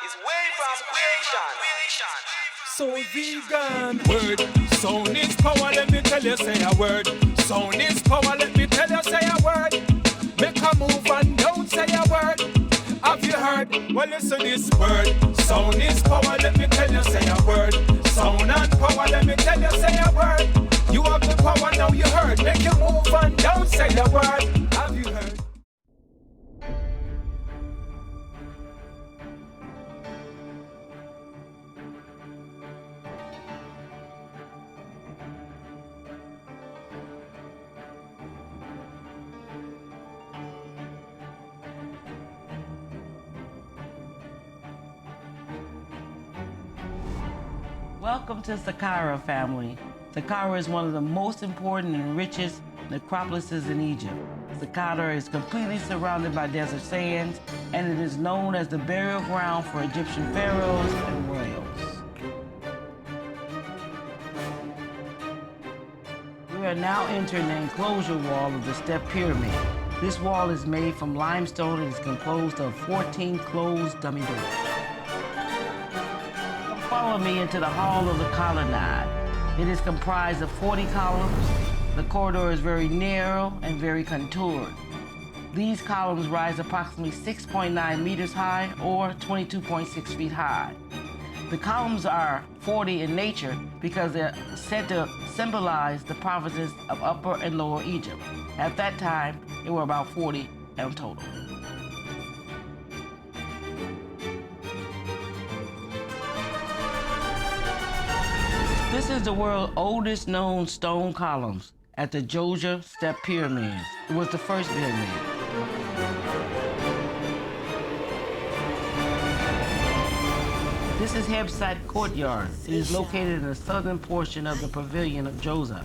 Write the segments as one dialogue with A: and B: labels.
A: is way from creation.
B: So vegan word, sown is power, let me tell you say a word. Sown is power, let me tell you say a word. Make a move and don't say a word. Have you heard? Well listen this word. Sown is power, let me tell you say a word. Sown and power, let me tell you say a word. You have the power now you heard. Make a move and don't say a word. Have you heard?
C: Welcome to Saqqara, family. Saqqara is one of the most important and richest necropolises in Egypt. Saqqara is completely surrounded by desert sands, and it is known as the burial ground for Egyptian pharaohs and royals. We are now entering the enclosure wall of the Steppe Pyramid. This wall is made from limestone and is composed of 14 closed dummy doors. Follow me into the Hall of the Colonade. It is comprised of 40 columns. The corridor is very narrow and very contoured. These columns rise approximately 6.9 meters high or 22.6 feet high. The columns are 40 in nature because they're said to symbolize the provinces of Upper and Lower Egypt. At that time, there were about 40 in total. This is the world's oldest known stone columns at the Djoser Steppe Pyramid. It was the first pyramid. This is Heb Sed Courtyard. It is located in the southern portion of the pavilion of Djoser.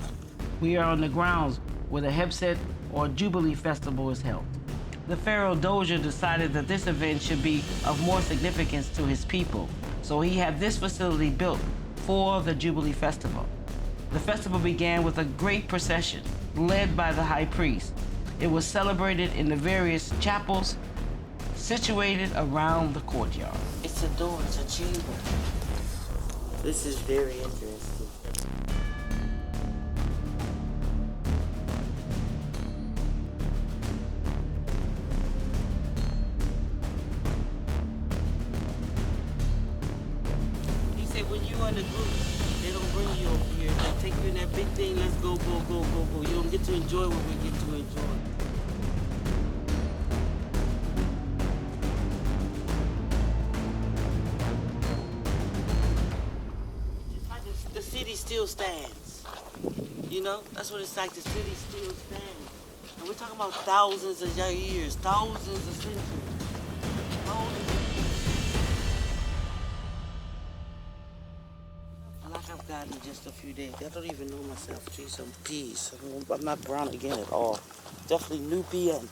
C: We are on the grounds where the Heb Sed or Jublibee Festival is held. The Pharaoh Djoser decided that this event should be of more significance to his people, so he had this facility built for the Jubilee Festival. The festival began with a great procession led by the high priest. It was celebrated in the various chapels situated around the courtyard.
D: It's a door, it's a chamber. This is very interesting. He said when you in the group, they don't bring you over here. They take you in that big thing, let's go, go, go, go, go. You don't get to enjoy what we get to enjoy. The city still stands. You know, that's what it's like. The city still stands. And we're talking about thousands of years, thousands of centuries. Like I've gotten just a few days. I don't even know myself. Geez, I'm peas. I'm not brown again at all. Definitely Nubian.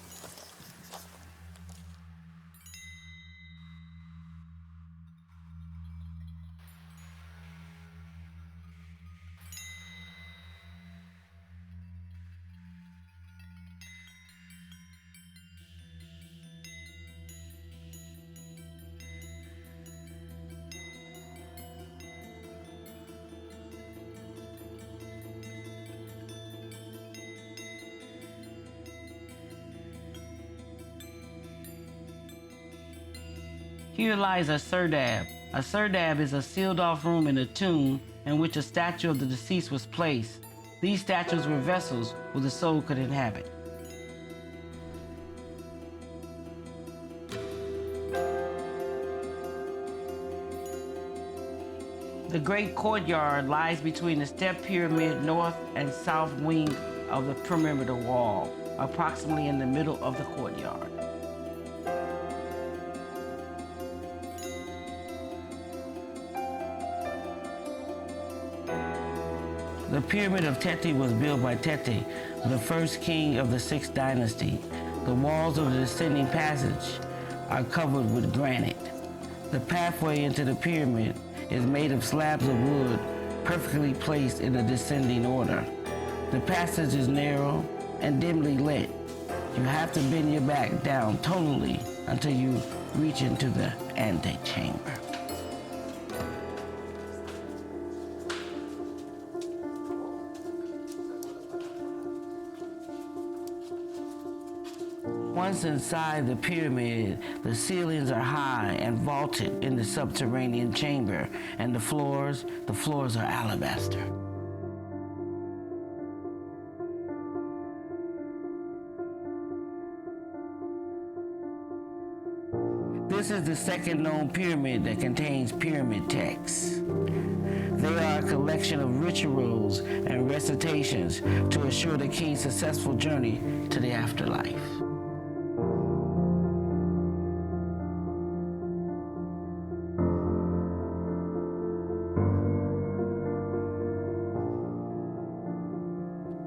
C: Here lies a serdab. A serdab is a sealed-off room in a tomb in which a statue of the deceased was placed. These statues were vessels where the soul could inhabit. The Great Courtyard lies between the Steppe Pyramid north and south wing of the perimeter wall, approximately in the middle of the courtyard. The Pyramid of Tati was built by Teti, the first king of the 6th dynasty. The walls of the descending passage are covered with granite. The pathway into the pyramid is made of slabs of wood perfectly placed in a descending order. The passage is narrow and dimly lit. You have to bend your back down totally until you reaching to the antechamber. Once inside the pyramid, the ceilings are high and vaulted in the subterranean chamber, and the floors are alabaster. This is the second known pyramid that contains pyramid texts. They are a collection of rituals and recitations to assure the king's successful journey to the afterlife.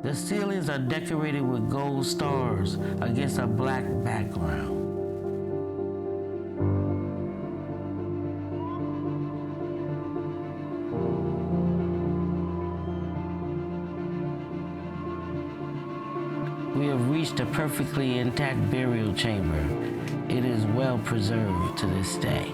C: The ceilings are decorated with gold stars against a black background. We have reached a perfectly intact burial chamber. It is well preserved to this day.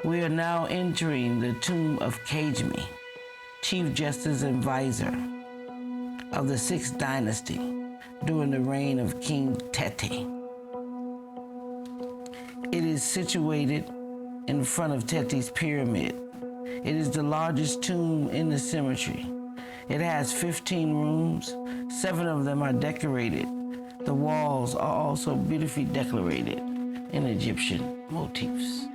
C: We are now entering the tomb of Kejme, Chief Justice and Vizier of the 6th dynasty during the reign of King Teti. It is situated in front of Teti's pyramid. It is the largest tomb in the cemetery. It has 15 rooms, 7 of them are decorated. The walls are also beautifully decorated in Egyptian motifs.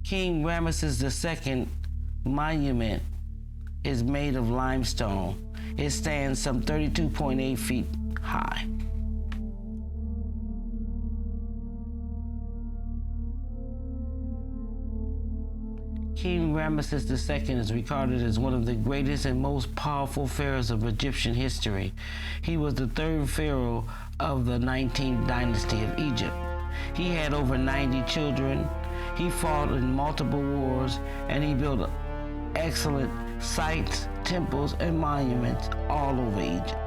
C: King Ramses II monument is made of limestone. It stands some 32.8 feet high. King Ramses II is regarded as one of the greatest and most powerful pharaohs of Egyptian history. He was the third pharaoh of the 19th dynasty of Egypt. He had over 90 children. He fought in multiple wars, and he built excellent sites, temples, and monuments all over Egypt.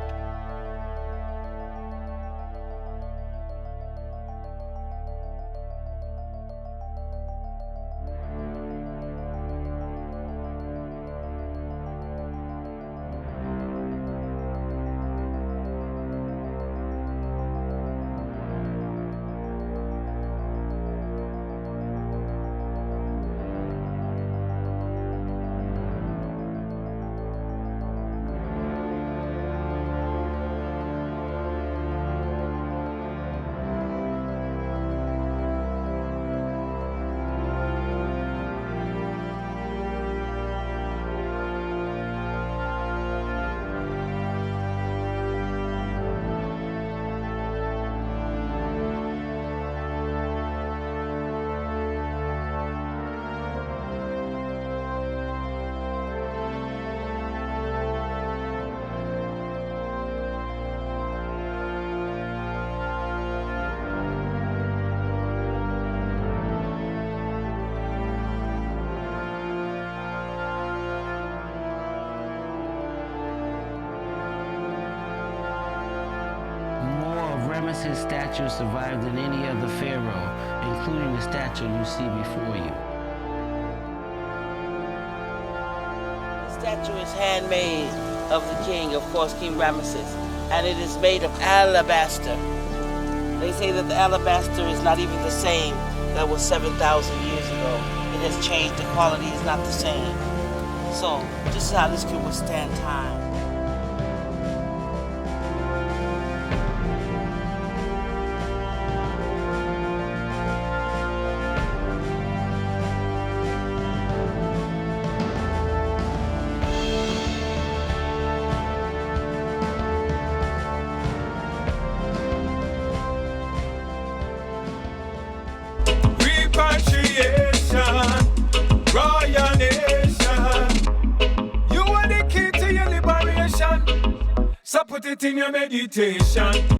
C: Ramses' statue survived than any other pharaoh, including the statue you see before you.
D: The statue is handmade of the king, of course, King Ramses, and it is made of alabaster. They say that the alabaster is not even the same that was 7,000 years ago. It has changed, the quality is not the same. So, this is how this could withstand time.
B: Royal nation, you are the key to your liberation. So put it in your meditation.